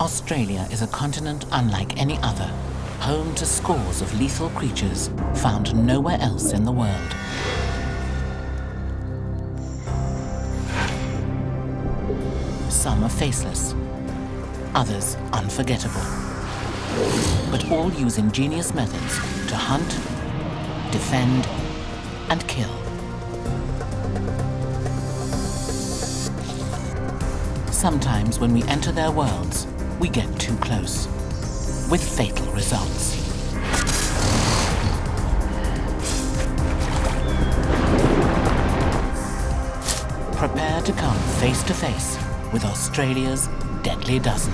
Australia is a continent unlike any other, home to scores of lethal creatures found nowhere else in the world. Some are faceless, others unforgettable, but all use ingenious methods to hunt, defend, and kill. Sometimes when we enter their worlds, we get too close, with fatal results. Prepare to come face to face with Australia's deadly dozen.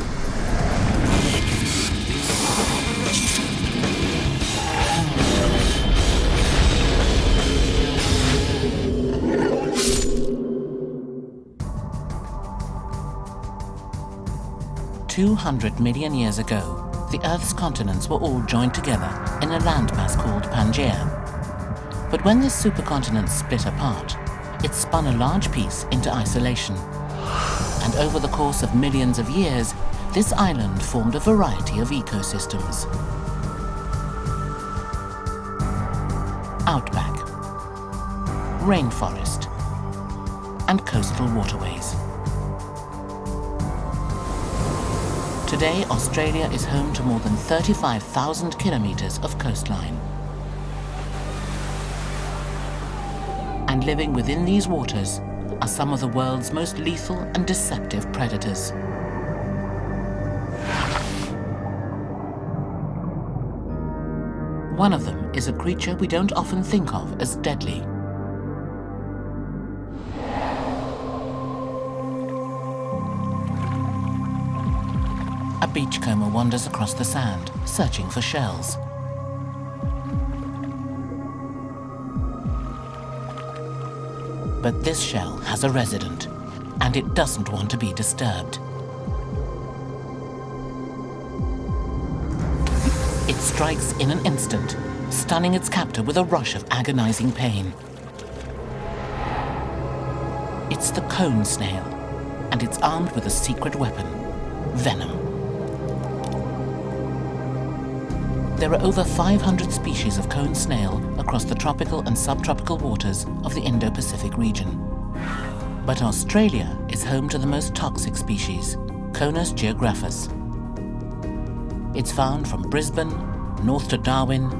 $200 million years ago, the Earth's continents were all joined together in a landmass called Pangaea. But when this supercontinent split apart, it spun a large piece into isolation. And over the course of millions of years, this island formed a variety of ecosystems. Outback, rainforest, and coastal waterways. Today, Australia is home to more than 35,000 kilometers of coastline. And living within these waters are some of the world's most lethal and deceptive predators. One of them is a creature we don't often think of as deadly. A beachcomber wanders across the sand, searching for shells. But this shell has a resident, and it doesn't want to be disturbed. It strikes in an instant, stunning its captor with a rush of agonizing pain. It's the cone snail, and it's armed with a secret weapon, venom. There are over 500 species of cone snail across the tropical and subtropical waters of the Indo-Pacific region. But Australia is home to the most toxic species, National Geographic. It's found from Brisbane, north to Darwin,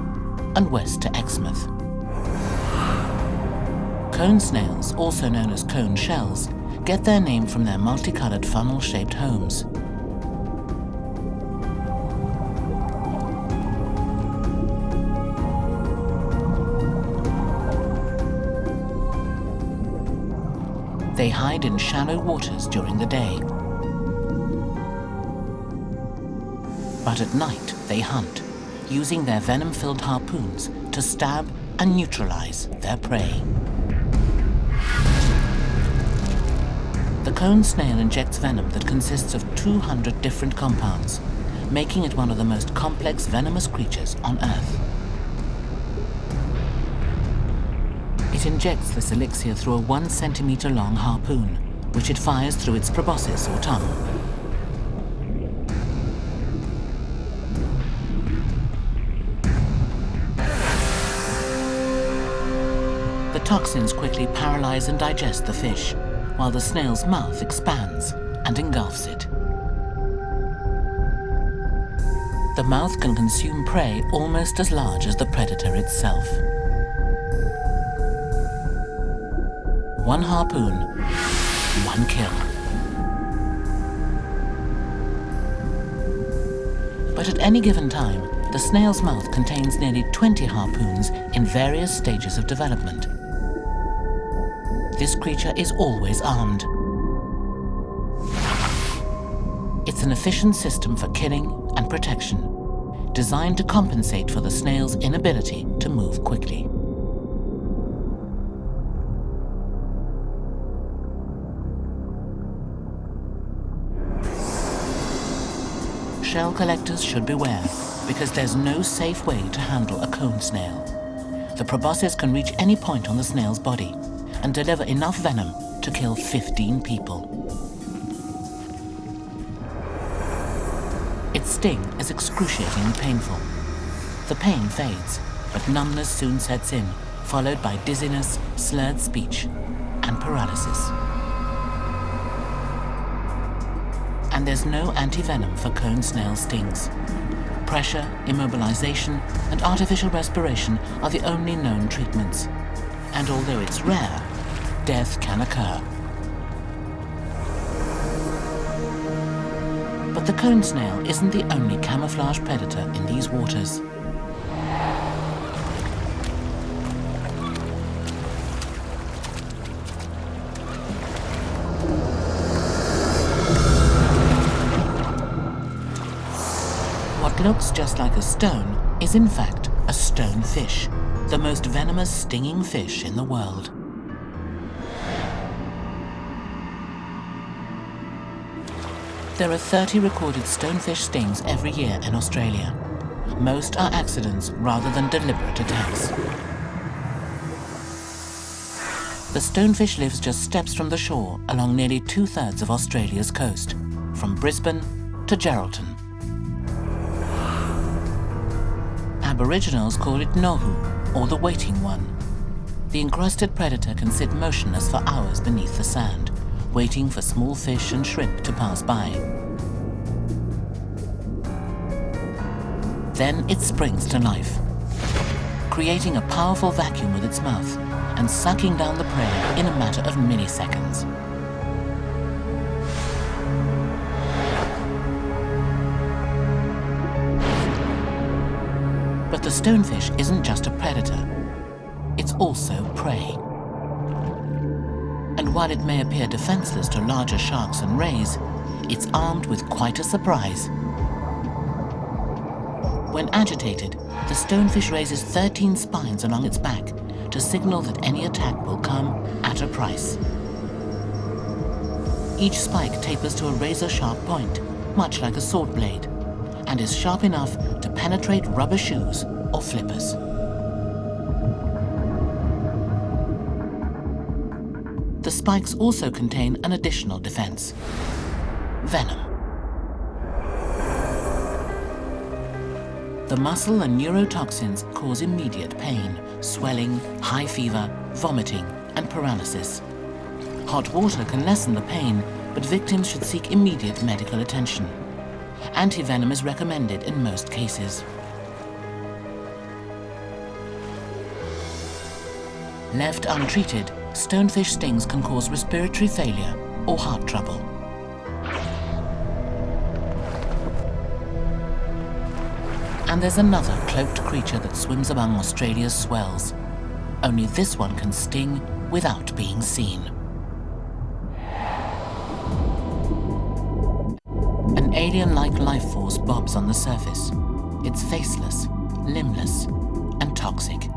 and west to Exmouth. Cone snails, also known as cone shells, get their name from their multicolored funnel-shaped homes. They hide in shallow waters during the day. But at night, they hunt, using their venom-filled harpoons to stab and neutralize their prey. The cone snail injects venom that consists of 200 different compounds, making it one of the most complex venomous creatures on Earth. It injects this elixir through a 1 centimeter long harpoon, which it fires through its proboscis or tongue. The toxins quickly paralyze and digest the fish, while the snail's mouth expands and engulfs it. The mouth can consume prey almost as large as the predator itself. One harpoon, one kill. But at any given time, the snail's mouth contains nearly 20 harpoons in various stages of development. This creature is always armed. It's an efficient system for killing and protection, designed to compensate for the snail's inability to move quickly. Shell collectors should beware, because there's no safe way to handle a cone snail. The proboscis can reach any point on the snail's body and deliver enough venom to kill 15 people. Its sting is excruciatingly painful. The pain fades, but numbness soon sets in, followed by dizziness, slurred speech, and paralysis. And there's no anti-venom for cone snail stings. Pressure, immobilization, and artificial respiration are the only known treatments. And although it's rare, death can occur. But the cone snail isn't the only camouflage predator in these waters. What looks just like a stone is in fact a stonefish, the most venomous stinging fish in the world. There are 30 recorded stonefish stings every year in Australia. Most are accidents rather than deliberate attacks. The stonefish lives just steps from the shore along nearly 2/3 of Australia's coast, from Brisbane to Geraldton. Aboriginals call it nohu, or the waiting one. The encrusted predator can sit motionless for hours beneath the sand, waiting for small fish and shrimp to pass by. Then it springs to life, creating a powerful vacuum with its mouth and sucking down the prey in a matter of milliseconds. But the stonefish isn't just a predator, it's also prey. And while it may appear defenseless to larger sharks and rays, it's armed with quite a surprise. When agitated, the stonefish raises 13 spines along its back to signal that any attack will come at a price. Each spike tapers to a razor-sharp point, much like a sword blade, and is sharp enough to penetrate rubber shoes or flippers. The spikes also contain an additional defense: venom. The muscle and neurotoxins cause immediate pain, swelling, high fever, vomiting, and paralysis. Hot water can lessen the pain, but victims should seek immediate medical attention. Antivenom is recommended in most cases. Left untreated, stonefish stings can cause respiratory failure or heart trouble. And there's another cloaked creature that swims among Australia's swells. Only this one can sting without being seen. An alien-like life force bobs on the surface. It's faceless, limbless, and toxic.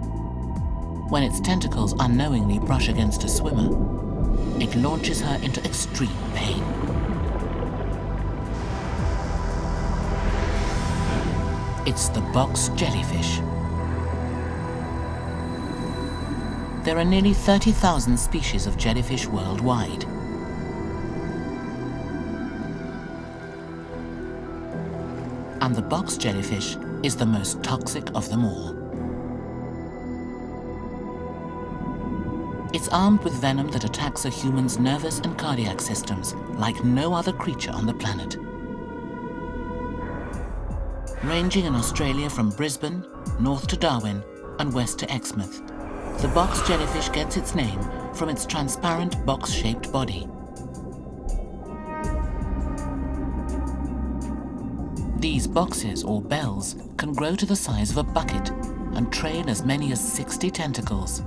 When its tentacles unknowingly brush against a swimmer, it launches her into extreme pain. It's the box jellyfish. There are nearly 30,000 species of jellyfish worldwide. And the box jellyfish is the most toxic of them all. It's armed with venom that attacks a human's nervous and cardiac systems like no other creature on the planet. Ranging in Australia from Brisbane, north to Darwin, and west to Exmouth, the box jellyfish gets its name from its transparent box-shaped body. These boxes, or bells, can grow to the size of a bucket and train as many as 60 tentacles.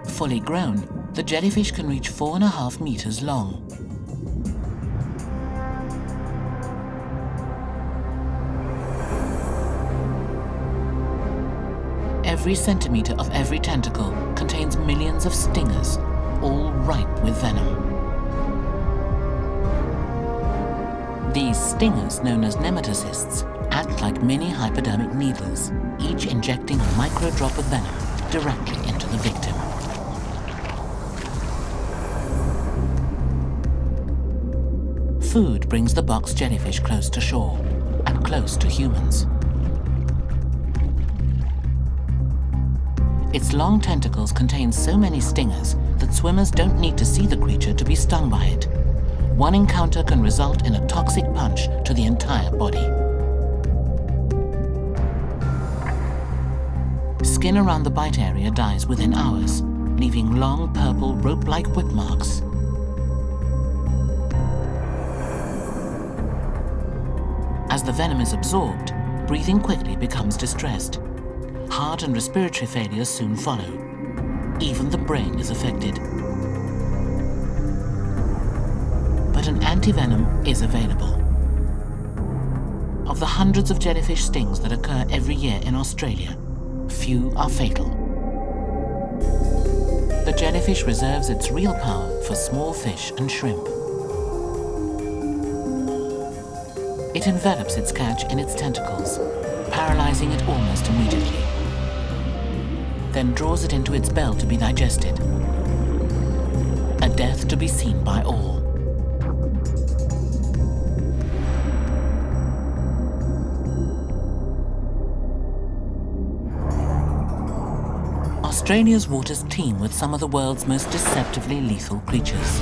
Fully grown, the jellyfish can reach 4.5 meters long. Every centimeter of every tentacle contains millions of stingers, all ripe with venom. These stingers, known as nematocysts, act like mini hypodermic needles, each injecting a micro drop of venom directly into the victim. food brings the box jellyfish close to shore and close to humans. Its long tentacles contain so many stingers that swimmers don't need to see the creature to be stung by it. One encounter can result in a toxic punch to the entire body. Skin around the bite area dies within hours, leaving long purple rope-like whip marks. As the venom is absorbed, breathing quickly becomes distressed. Heart and respiratory failures soon follow. Even the brain is affected. But an antivenom is available. Of the hundreds of jellyfish stings that occur every year in Australia, few are fatal. The jellyfish reserves its real power for small fish and shrimp. It envelops its catch in its tentacles, paralyzing it almost immediately. Then draws it into its bell to be digested. A death to be seen by all. Australia's waters teem with some of the world's most deceptively lethal creatures.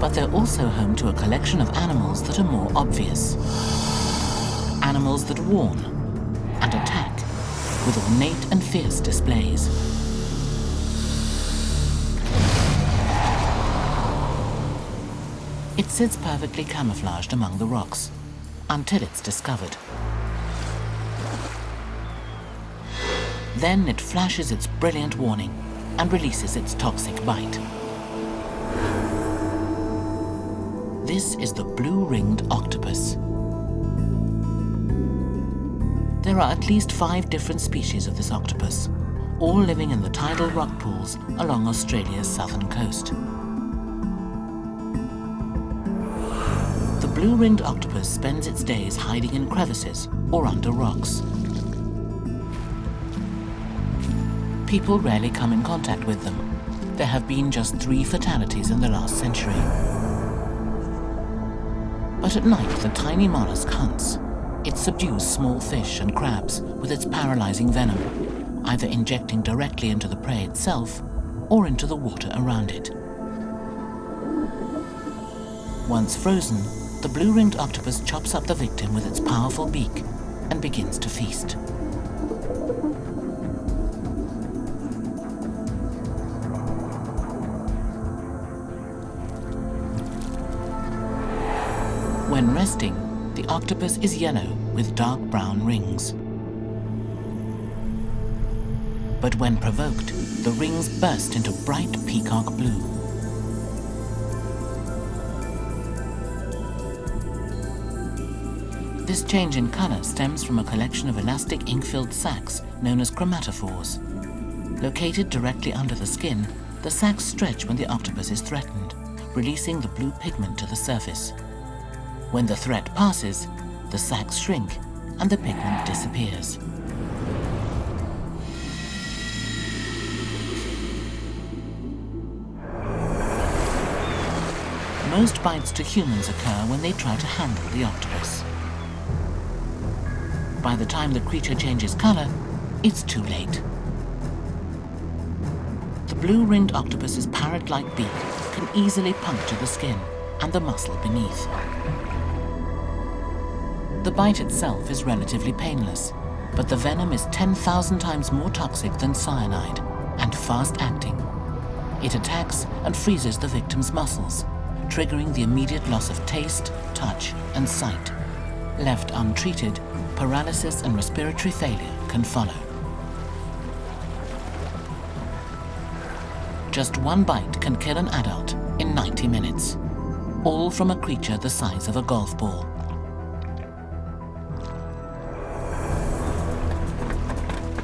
But they're also home to a collection of animals that are more obvious. Animals that warn and attack with ornate and fierce displays. It sits perfectly camouflaged among the rocks until it's discovered. Then it flashes its brilliant warning and releases its toxic bite. This is the blue-ringed octopus. There are at least 5 different species of this octopus, all living in the tidal rock pools along Australia's southern coast. The blue-ringed octopus spends its days hiding in crevices or under rocks. People rarely come in contact with them. There have been just 3 fatalities in the last century. But at night, the tiny mollusk hunts. It subdues small fish and crabs with its paralyzing venom, either injecting directly into the prey itself or into the water around it. Once frozen, the blue-ringed octopus chops up the victim with its powerful beak and begins to feast. When resting, the octopus is yellow with dark brown rings. But when provoked, the rings burst into bright peacock blue. This change in color stems from a collection of elastic ink-filled sacs known as chromatophores. Located directly under the skin, the sacs stretch when the octopus is threatened, releasing the blue pigment to the surface. When the threat passes, the sacs shrink and the pigment disappears. Most bites to humans occur when they try to handle the octopus. By the time the creature changes color, it's too late. The blue-ringed octopus's parrot-like beak can easily puncture the skin and the muscle beneath. The bite itself is relatively painless, but the venom is 10,000 times more toxic than cyanide and fast-acting. It attacks and freezes the victim's muscles, triggering the immediate loss of taste, touch, and sight. Left untreated, paralysis and respiratory failure can follow. Just one bite can kill an adult in 90 minutes, all from a creature the size of a golf ball.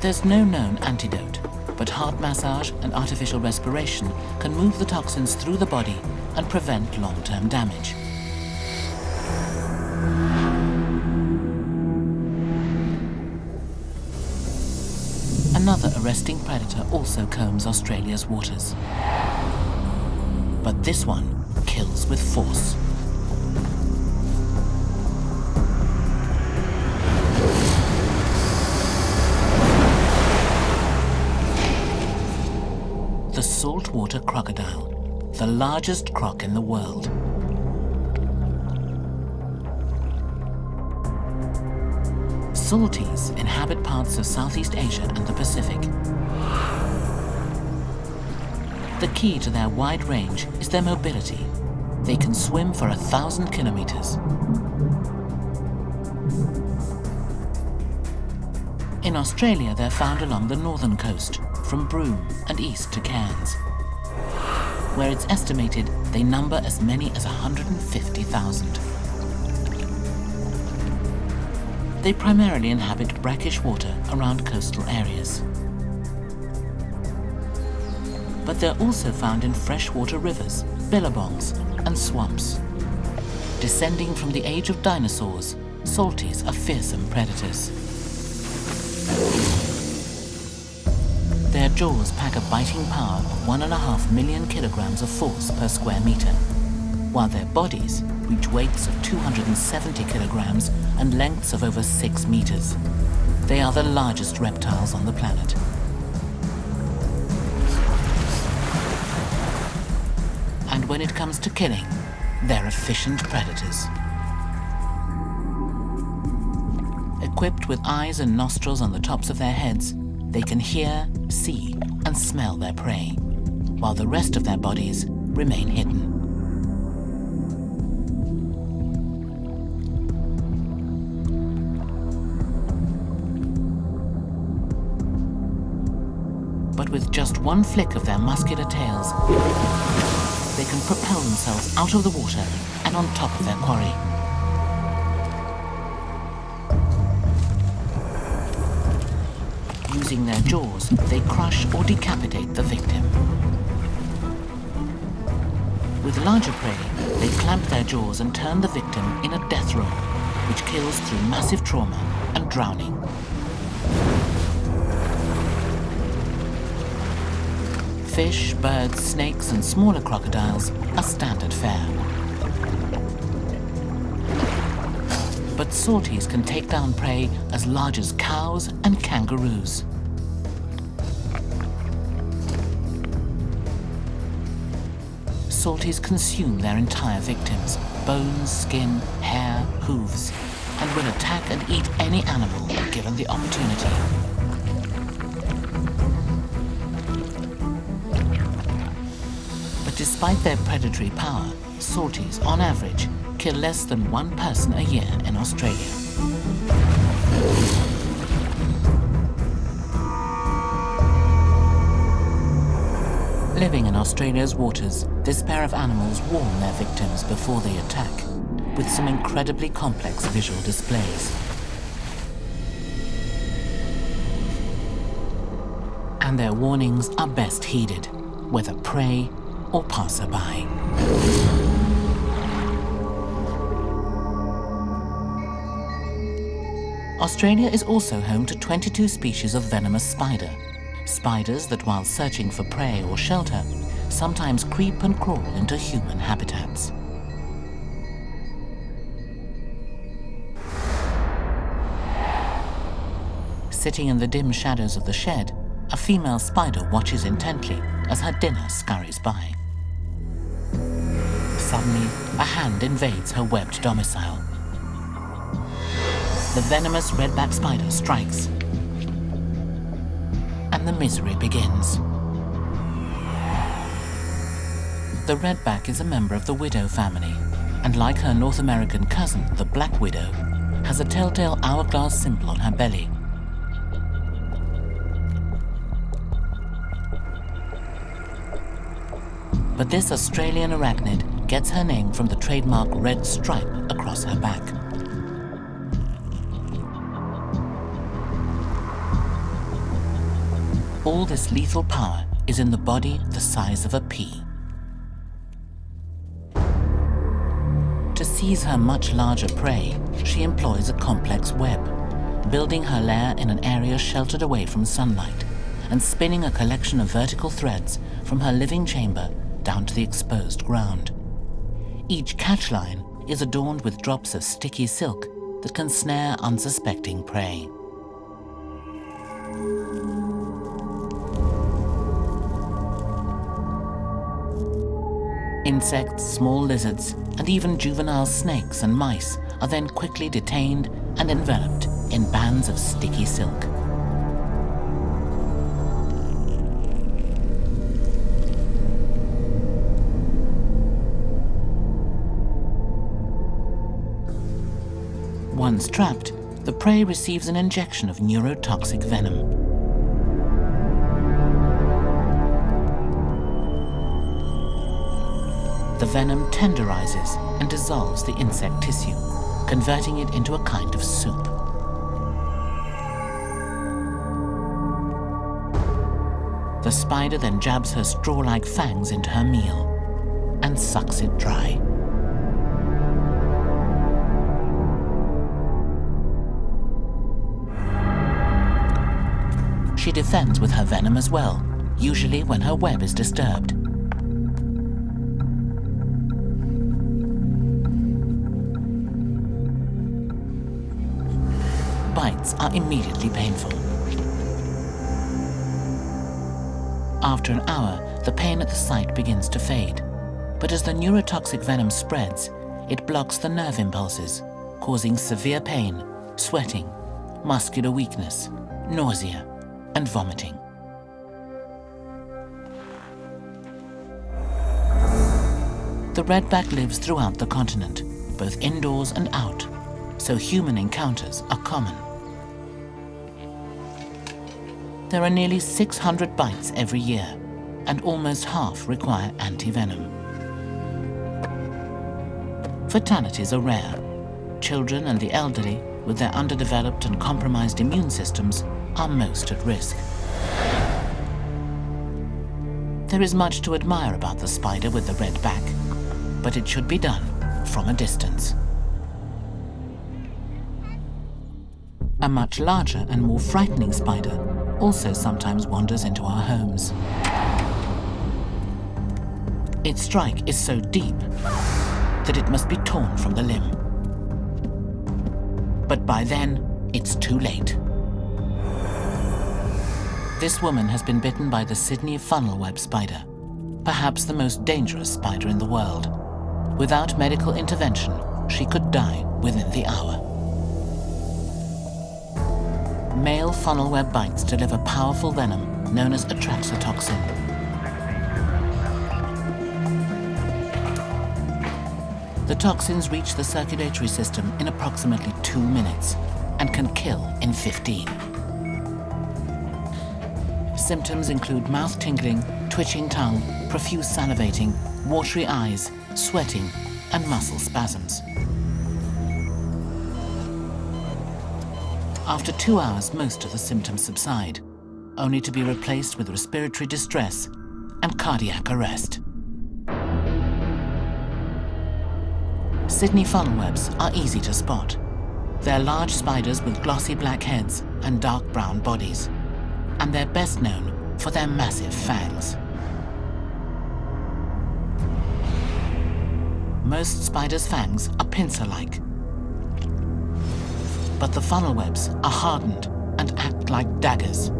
There's no known antidote, but heart massage and artificial respiration can move the toxins through the body and prevent long-term damage. Another arresting predator also combs Australia's waters. But this one kills with force. The saltwater crocodile, the largest croc in the world. Salties inhabit parts of Southeast Asia and the Pacific. The key to their wide range is their mobility. They can swim for 1,000 kilometers. In Australia, they're found along the northern coast, from Broome and east to Cairns, where it's estimated they number as many as 150,000. They primarily inhabit brackish water around coastal areas. But they're also found in freshwater rivers, billabongs, and swamps. Descending from the age of dinosaurs, salties are fearsome predators. Their jaws pack a biting power of 1.5 million kilograms of force per square meter, while their bodies reach weights of 270 kilograms and lengths of over 6 meters. They are the largest reptiles on the planet. And when it comes to killing, they're efficient predators. Equipped with eyes and nostrils on the tops of their heads, they can hear, see, and smell their prey, while the rest of their bodies remain hidden. But with just one flick of their muscular tails, they can propel themselves out of the water and on top of their quarry. Using their jaws, they crush or decapitate the victim. With larger prey, they clamp their jaws and turn the victim in a death roll, which kills through massive trauma and drowning. Fish, birds, snakes, and smaller crocodiles are standard fare. But salties can take down prey as large as cows and kangaroos. Salties consume their entire victims, bones, skin, hair, hooves, and will attack and eat any animal given the opportunity. But despite their predatory power, salties, on average, kill less than 1 person a year in Australia. Living in Australia's waters, this pair of animals warn their victims before they attack, with some incredibly complex visual displays. And their warnings are best heeded, whether prey or passerby. Australia is also home to 22 species of venomous spider. Spiders that, while searching for prey or shelter, sometimes creep and crawl into human habitats. Sitting in the dim shadows of the shed, a female spider watches intently as her dinner scurries by. Suddenly, a hand invades her webbed domicile. The venomous redback spider strikes, and the misery begins. The redback is a member of the widow family, and like her North American cousin, the black widow, has a telltale hourglass symbol on her belly. But this Australian arachnid gets her name from the trademark red stripe across her back. All this lethal power is in the body the size of a pea. To seize her much larger prey, she employs a complex web, building her lair in an area sheltered away from sunlight, and spinning a collection of vertical threads from her living chamber down to the exposed ground. Each catchline is adorned with drops of sticky silk that can snare unsuspecting prey. Insects, small lizards, and even juvenile snakes and mice are then quickly detained and enveloped in bands of sticky silk. Once trapped, the prey receives an injection of neurotoxic venom. The venom tenderizes and dissolves the insect tissue, converting it into a kind of soup. The spider then jabs her straw-like fangs into her meal and sucks it dry. She defends with her venom as well, usually when her web is disturbed. Bites are immediately painful. After an hour, the pain at the site begins to fade, but as the neurotoxic venom spreads, it blocks the nerve impulses, causing severe pain, sweating, muscular weakness, nausea, and vomiting. The redback lives throughout the continent, both indoors and out, so human encounters are common. There are nearly 600 bites every year, and almost half require anti-venom. Fatalities are rare. Children and the elderly, with their underdeveloped and compromised immune systems, are most at risk. There is much to admire about the spider with the red back, but it should be done from a distance. A much larger and more frightening spider also sometimes wanders into our homes. Its strike is so deep that it must be torn from the limb. But by then, it's too late. This woman has been bitten by the Sydney funnel-web spider, perhaps the most dangerous spider in the world. Without medical intervention, she could die within the hour. Male funnel-web bites deliver powerful venom known as atraxatoxin. The toxins reach the circulatory system in approximately 2 minutes and can kill in 15. Symptoms include mouth tingling, twitching tongue, profuse salivating, watery eyes, sweating, and muscle spasms. After 2 hours, most of the symptoms subside, only to be replaced with respiratory distress and cardiac arrest. Sydney funnelwebs are easy to spot. They're large spiders with glossy black heads and dark brown bodies, and they're best known for their massive fangs. Most spiders' fangs are pincer-like, but the funnel webs are hardened and act like daggers.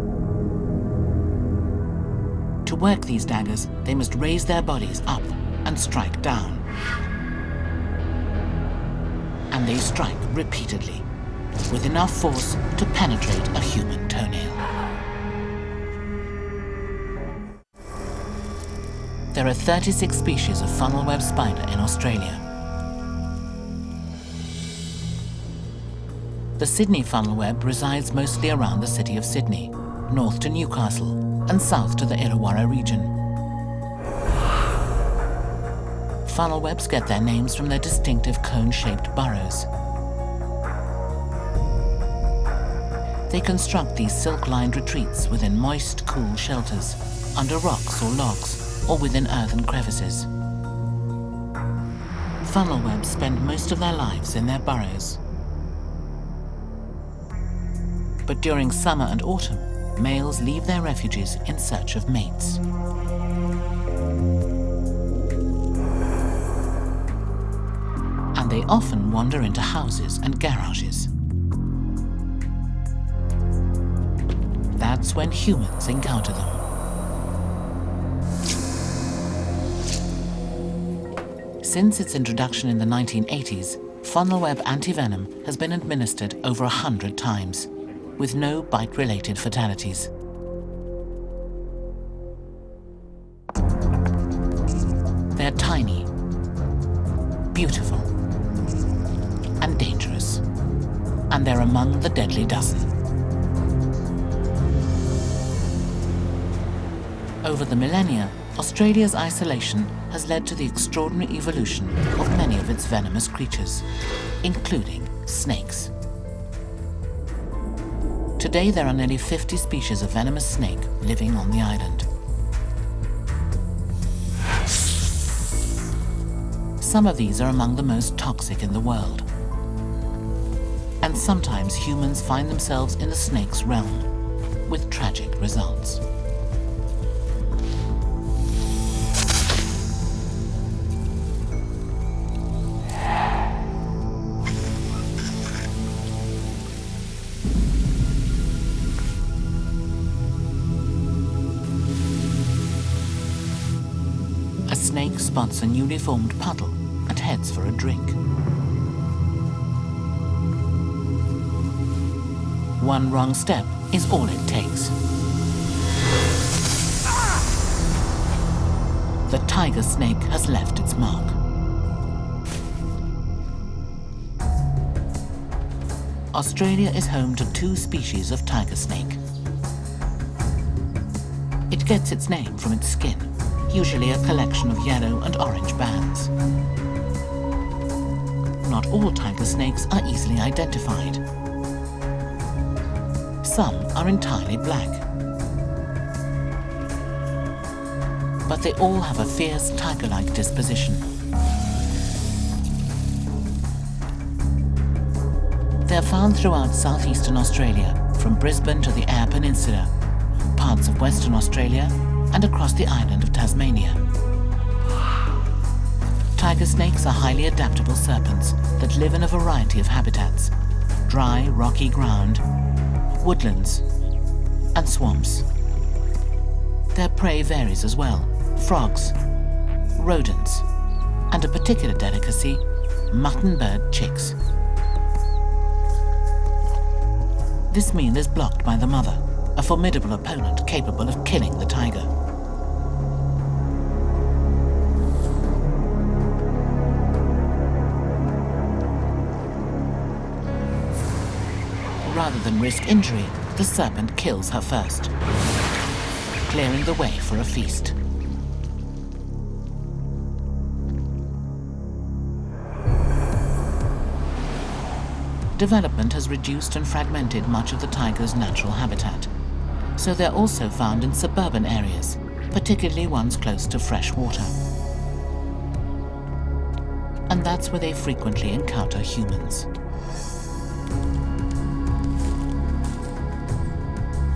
To work these daggers, they must raise their bodies up and strike down. And they strike repeatedly, with enough force to penetrate a human toenail. There are 36 species of funnel-web spider in Australia. The Sydney funnel-web resides mostly around the city of Sydney, north to Newcastle, and south to the Illawarra region. Funnel-webs get their names from their distinctive cone-shaped burrows. They construct these silk-lined retreats within moist, cool shelters, under rocks or logs, or within earthen crevices. Funnel-webs spend most of their lives in their burrows. But during summer and autumn, males leave their refuges in search of mates. they often wander into houses and garages. That's when humans encounter them. Since its introduction in the 1980s, funnel web antivenom has been administered over 100 times, with no bite-related fatalities. They're tiny, beautiful, and dangerous, and they're among the deadly dozen. Over the millennia, Australia's isolation has led to the extraordinary evolution of many of its venomous creatures, including snakes. Today there are nearly 50 species of venomous snake living on the island. Some of these are among the most toxic in the world. And sometimes humans find themselves in the snake's realm, with tragic results. A snake spots a newly formed puddle and heads for a drink. One wrong step is all it takes. The tiger snake has left its mark. Australia is home to 2 species of tiger snake. It gets its name from its skin, usually a collection of yellow and orange bands. Not all tiger snakes are easily identified. Some are entirely black. But they all have a fierce tiger-like disposition. They're found throughout southeastern Australia, from Brisbane to the Eyre Peninsula, parts of Western Australia, and across the island of Tasmania. Tiger snakes are highly adaptable serpents that live in a variety of habitats: dry, rocky ground, woodlands, and swamps. Their prey varies as well: frogs, rodents, and a particular delicacy, mutton-bird chicks. This meal is blocked by the mother, a formidable opponent capable of killing the tiger. Rather than risk injury, the serpent kills her first, clearing the way for a feast. Development has reduced and fragmented much of the tiger's natural habitat, so they're also found in suburban areas, particularly ones close to fresh water. And that's where they frequently encounter humans.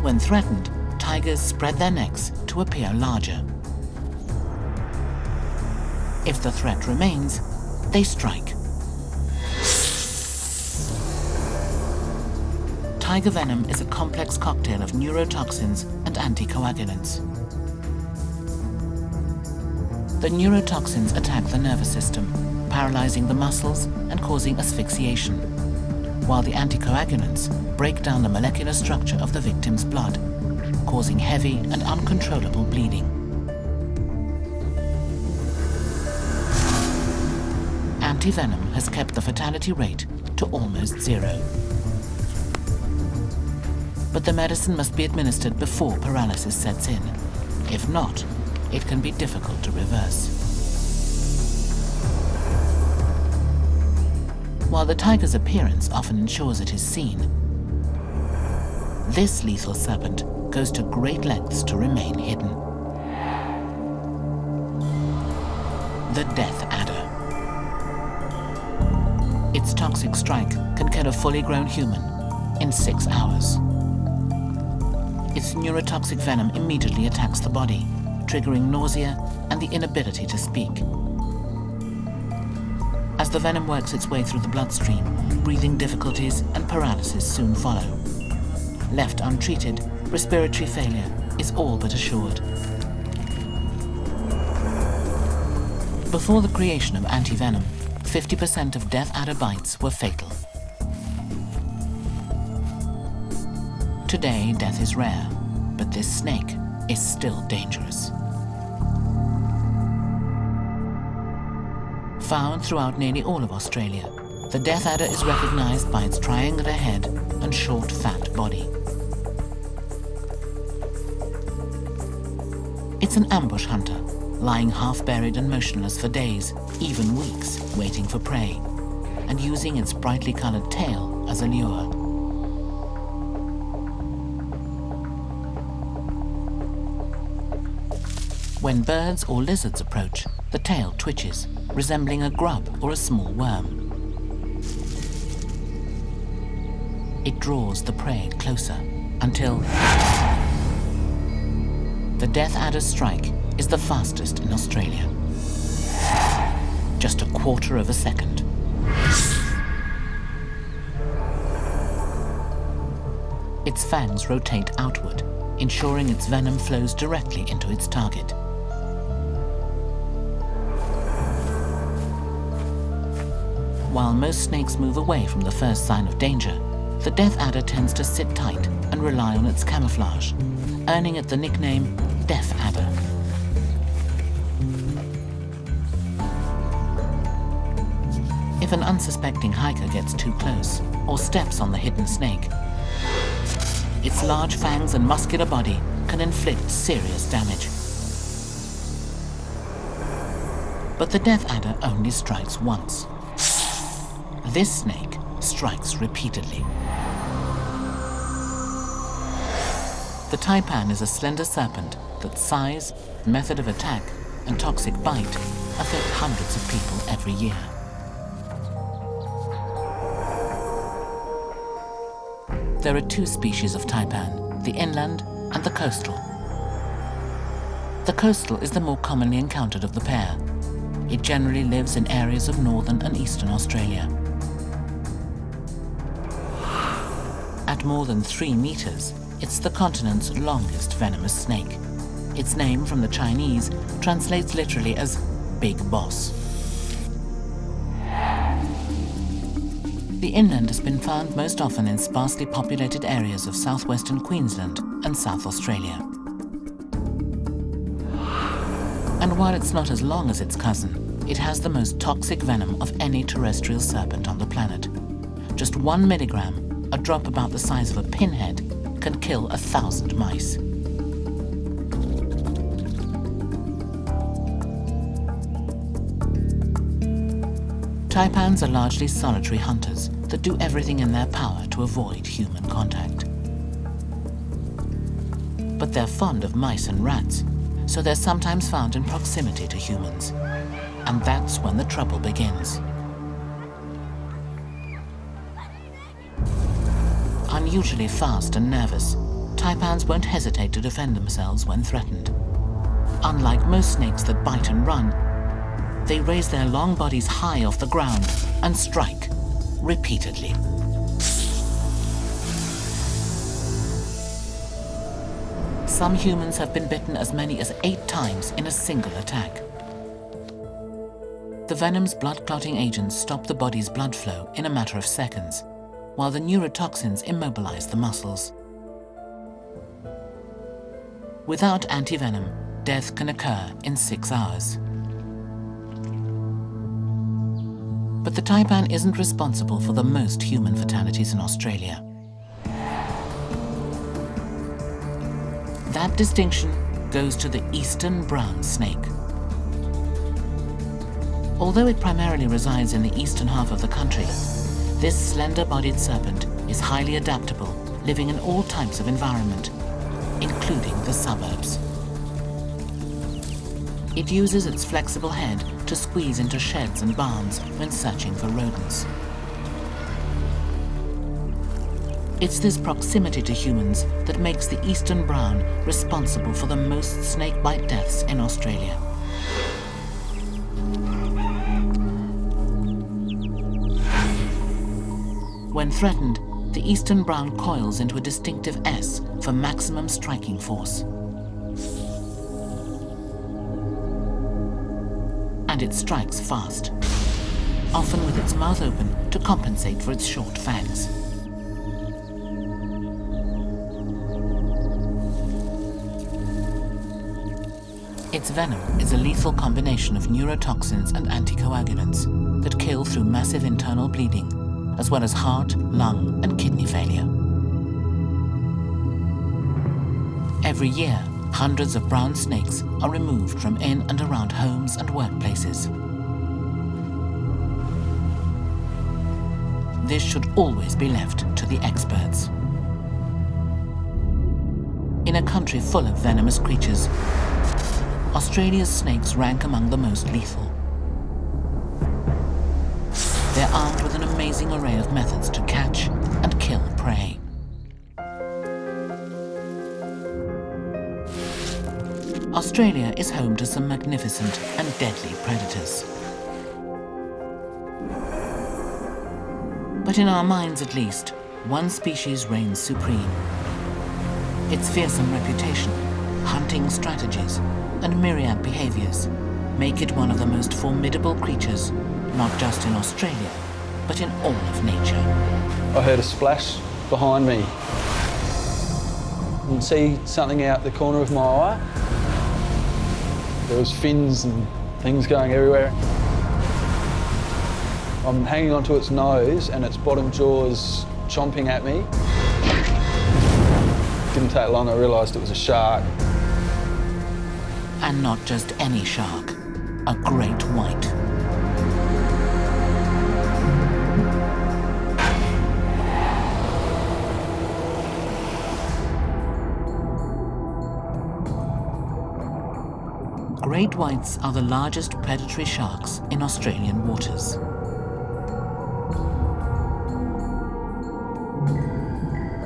When threatened, tigers spread their necks to appear larger. If the threat remains, they strike. Tiger venom is a complex cocktail of neurotoxins and anticoagulants. The neurotoxins attack the nervous system, paralyzing the muscles and causing asphyxiation, while the anticoagulants break down the molecular structure of the victim's blood, causing heavy and uncontrollable bleeding. Antivenom has kept the fatality rate to almost 0. But the medicine must be administered before paralysis sets in. If not, it can be difficult to reverse. While the tiger's appearance often ensures it is seen, this lethal serpent goes to great lengths to remain hidden. The death adder. Its toxic strike can kill a fully grown human in 6 hours. Its neurotoxic venom immediately attacks the body, triggering nausea and the inability to speak. As the venom works its way through the bloodstream, breathing difficulties and paralysis soon follow. Left untreated, respiratory failure is all but assured. Before the creation of antivenom, 50% of death adder bites were fatal. Today, death is rare, but this snake is still dangerous. Found throughout nearly all of Australia, the death adder is recognized by its triangular head and short, fat body. It's an ambush hunter, lying half-buried and motionless for days, even weeks, waiting for prey, and using its brightly colored tail as a lure. When birds or lizards approach, the tail twitches, resembling a grub or a small worm. It draws the prey closer until the death adder's strike is the fastest in Australia. Just a quarter of a second. Its fangs rotate outward, ensuring its venom flows directly into its target. While most snakes move away from the first sign of danger, the death adder tends to sit tight and rely on its camouflage, earning it the nickname Death Adder. If an unsuspecting hiker gets too close or steps on the hidden snake, its large fangs and muscular body can inflict serious damage. But the death adder only strikes once. This snake strikes repeatedly. The taipan is a slender serpent that size, method of attack, and toxic bite affect hundreds of people every year. There are two species of taipan, the inland and the coastal. The coastal is the more commonly encountered of the pair. It generally lives in areas of northern and eastern Australia. At more than 3 meters, it's the continent's longest venomous snake. Its name from the Chinese translates literally as Big Boss. The inland has been found most often in sparsely populated areas of southwestern Queensland and South Australia. And while it's not as long as its cousin, it has the most toxic venom of any terrestrial serpent on the planet. Just 1 milligram, a drop about the size of a pinhead, can kill 1,000 mice. Taipans are largely solitary hunters that do everything in their power to avoid human contact. But they're fond of mice and rats, so they're sometimes found in proximity to humans. And that's when the trouble begins. Unusually fast and nervous, taipans won't hesitate to defend themselves when threatened. Unlike most snakes that bite and run, they raise their long bodies high off the ground and strike repeatedly. Some humans have been bitten as many as 8 times in a single attack. The venom's blood-clotting agents stop the body's blood flow in a matter of seconds, while the neurotoxins immobilize the muscles. Without antivenom, death can occur in 6 hours. But the taipan isn't responsible for the most human fatalities in Australia. That distinction goes to the eastern brown snake. Although it primarily resides in the eastern half of the country, this slender-bodied serpent is highly adaptable, living in all types of environment, including the suburbs. It uses its flexible head to squeeze into sheds and barns when searching for rodents. It's this proximity to humans that makes the eastern brown responsible for the most snakebite deaths in Australia. When threatened, the eastern brown coils into a distinctive S for maximum striking force. And it strikes fast, often with its mouth open to compensate for its short fangs. Its venom is a lethal combination of neurotoxins and anticoagulants that kill through massive internal bleeding, as well as heart, lung, and kidney failure. Every year, hundreds of brown snakes are removed from in and around homes and workplaces. This should always be left to the experts. In a country full of venomous creatures, Australia's snakes rank among the most lethal. They're armed with an amazing array of methods to catch and kill prey. Australia is home to some magnificent and deadly predators. But in our minds at least, one species reigns supreme. Its fearsome reputation, hunting strategies, and myriad behaviors make it one of the most formidable creatures, not just in Australia, but in all of nature. I heard a splash behind me and see something out the corner of my eye. There was fins and things going everywhere. I'm hanging onto its nose and its bottom jaw's chomping at me. Didn't take long, I realised it was a shark. And not just any shark, a great white. Great whites are the largest predatory sharks in Australian waters.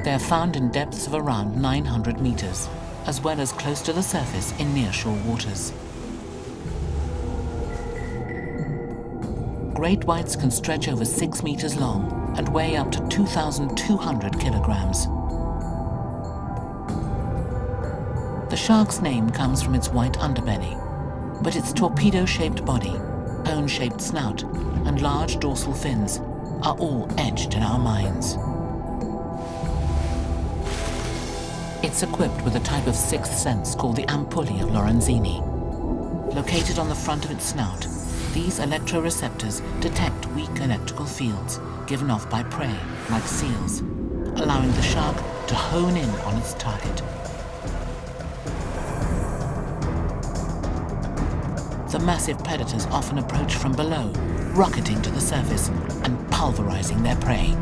They are found in depths of around 900 meters, as well as close to the surface in nearshore waters. Great whites can stretch over 6 meters long and weigh up to 2,200 kilograms. The shark's name comes from its white underbelly, but its torpedo-shaped body, cone-shaped snout, and large dorsal fins are all etched in our minds. It's equipped with a type of sixth sense called the ampullae of Lorenzini. Located on the front of its snout, these electroreceptors detect weak electrical fields given off by prey, like seals, allowing the shark to hone in on its target. The massive predators often approach from below, rocketing to the surface and pulverizing their prey.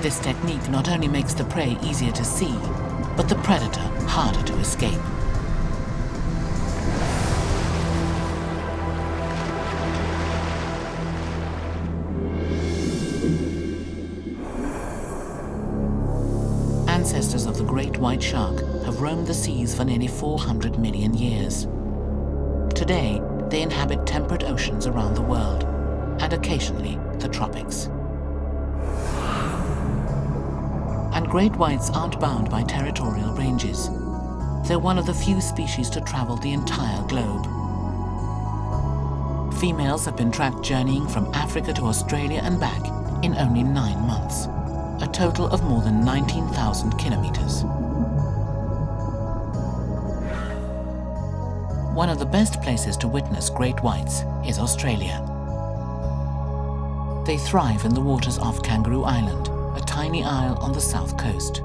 This technique not only makes the prey easier to see, but the predator harder to escape. Ancestors of the great white shark have roamed the seas for nearly 400 million years. Today, they inhabit temperate oceans around the world, and occasionally the tropics. And great whites aren't bound by territorial ranges. They're one of the few species to travel the entire globe. Females have been tracked journeying from Africa to Australia and back in only 9 months, a total of more than 19,000 kilometers. One of the best places to witness great whites is Australia. They thrive in the waters off Kangaroo Island, a tiny isle on the south coast.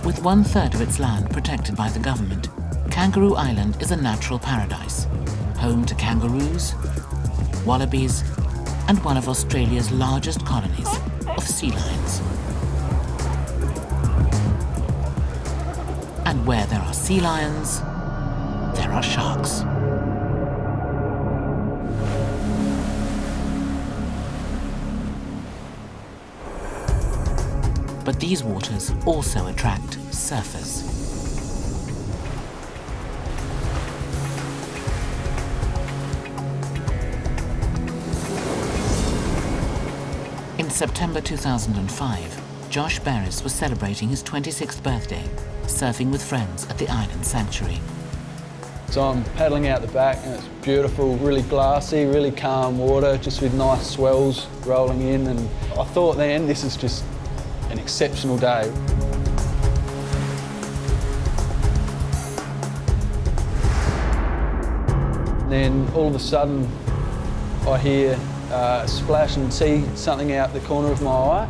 With 1/3 of its land protected by the government, Kangaroo Island is a natural paradise, home to kangaroos, wallabies, and one of Australia's largest colonies of sea lions. And where there are sea lions, there are sharks. But these waters also attract surfers. In September 2005, Josh Barris was celebrating his 26th birthday, surfing with friends at the island sanctuary. So I'm paddling out the back and it's beautiful, really glassy, really calm water, just with nice swells rolling in, and I thought then this is just an exceptional day. And then all of a sudden I hear a splash and see something out the corner of my eye,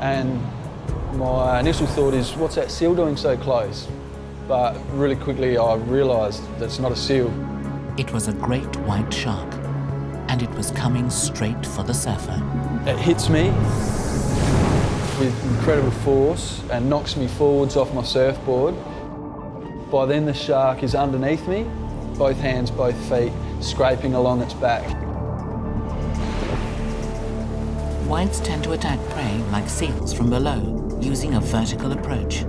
and my initial thought is, what's that seal doing so close? But really quickly I realised that it's not a seal. It was a great white shark, and it was coming straight for the surfer. It hits me with incredible force and knocks me forwards off my surfboard. By then the shark is underneath me, both hands, both feet, scraping along its back. Whites tend to attack prey like seals from below, using a vertical approach.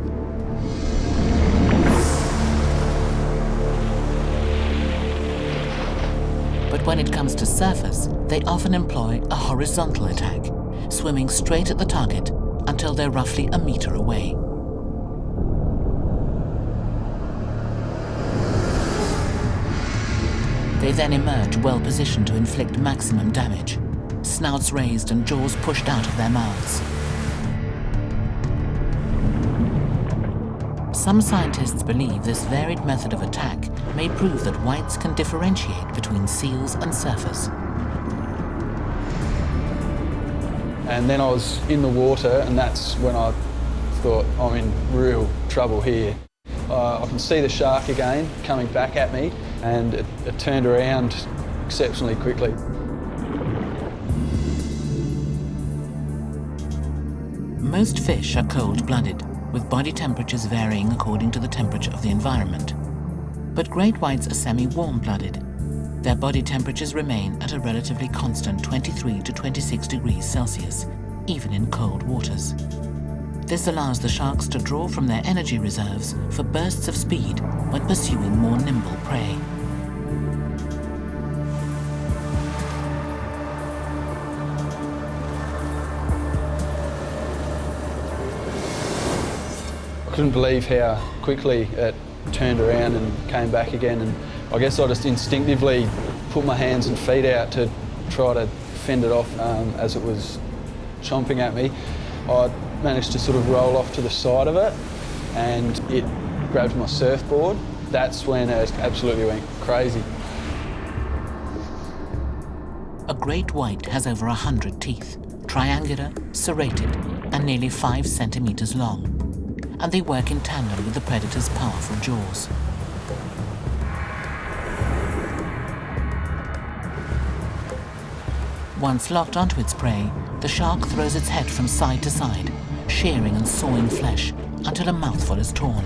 But when it comes to surfers, they often employ a horizontal attack, swimming straight at the target until they're roughly a meter away. They then emerge well positioned to inflict maximum damage, snouts raised and jaws pushed out of their mouths. Some scientists believe this varied method of attack may prove that whites can differentiate between seals and surfers. And then I was in the water, and that's when I thought, I'm in real trouble here. I can see the shark again coming back at me, and it turned around exceptionally quickly. Most fish are cold-blooded, with body temperatures varying according to the temperature of the environment. But great whites are semi-warm-blooded. Their body temperatures remain at a relatively constant 23 to 26 degrees Celsius, even in cold waters. This allows the sharks to draw from their energy reserves for bursts of speed when pursuing more nimble prey. I couldn't believe how quickly it turned around and came back again, and I guess I just instinctively put my hands and feet out to try to fend it off as it was chomping at me. I managed to sort of roll off to the side of it, and it grabbed my surfboard. That's when it absolutely went crazy. A great white has over 100 teeth, triangular, serrated, and nearly 5 centimeters long, and they work in tandem with the predator's powerful jaws. Once locked onto its prey, the shark throws its head from side to side, shearing and sawing flesh until a mouthful is torn.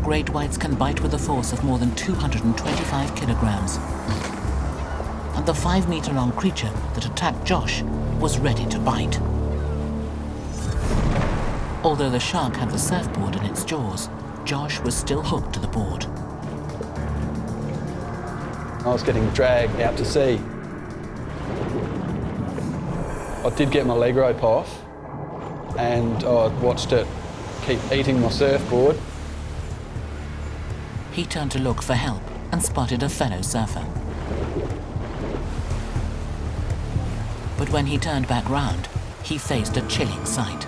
Great whites can bite with a force of more than 225 kilograms, and the 5-meter-long creature that attacked Josh was ready to bite. Although the shark had the surfboard in its jaws, Josh was still hooked to the board. I was getting dragged out to sea. I did get my leg rope off, and I watched it keep eating my surfboard. He turned to look for help and spotted a fellow surfer. But when he turned back round, he faced a chilling sight.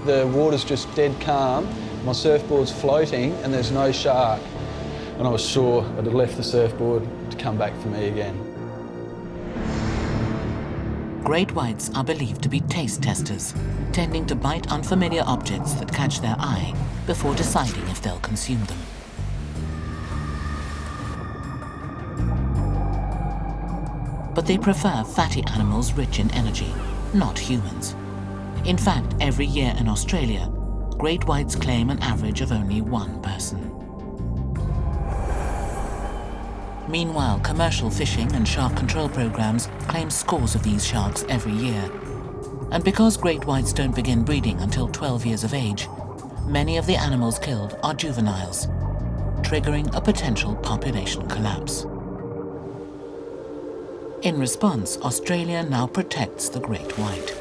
The water's just dead calm, my surfboard's floating, and there's no shark. And I was sure I'd have left the surfboard to come back for me again. Great whites are believed to be taste testers, tending to bite unfamiliar objects that catch their eye before deciding if they'll consume them. But they prefer fatty animals rich in energy, not humans. In fact, every year in Australia, great whites claim an average of only one person. Meanwhile, commercial fishing and shark control programs claim scores of these sharks every year. And because great whites don't begin breeding until 12 years of age, many of the animals killed are juveniles, triggering a potential population collapse. In response, Australia now protects the great white.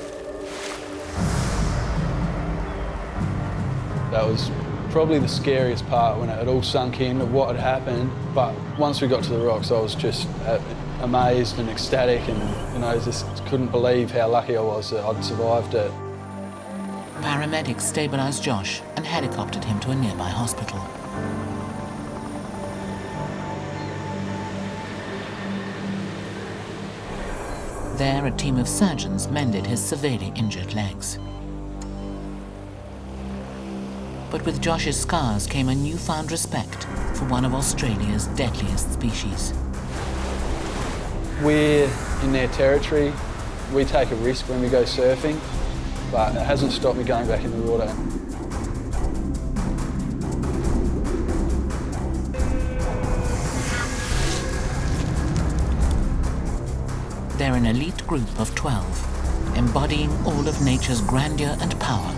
That was probably the scariest part when it had all sunk in of what had happened. But once we got to the rocks, I was just amazed and ecstatic, and just couldn't believe how lucky I was that I'd survived it. Paramedics stabilized Josh and helicoptered him to a nearby hospital. There, a team of surgeons mended his severely injured legs. But with Josh's scars came a newfound respect for one of Australia's deadliest species. We're in their territory. We take a risk when we go surfing, but it hasn't stopped me going back in the water. They're an elite group of 12, embodying all of nature's grandeur and power.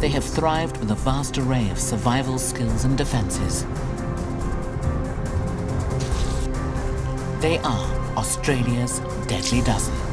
They have thrived with a vast array of survival skills and defenses. They are Australia's deadly dozen.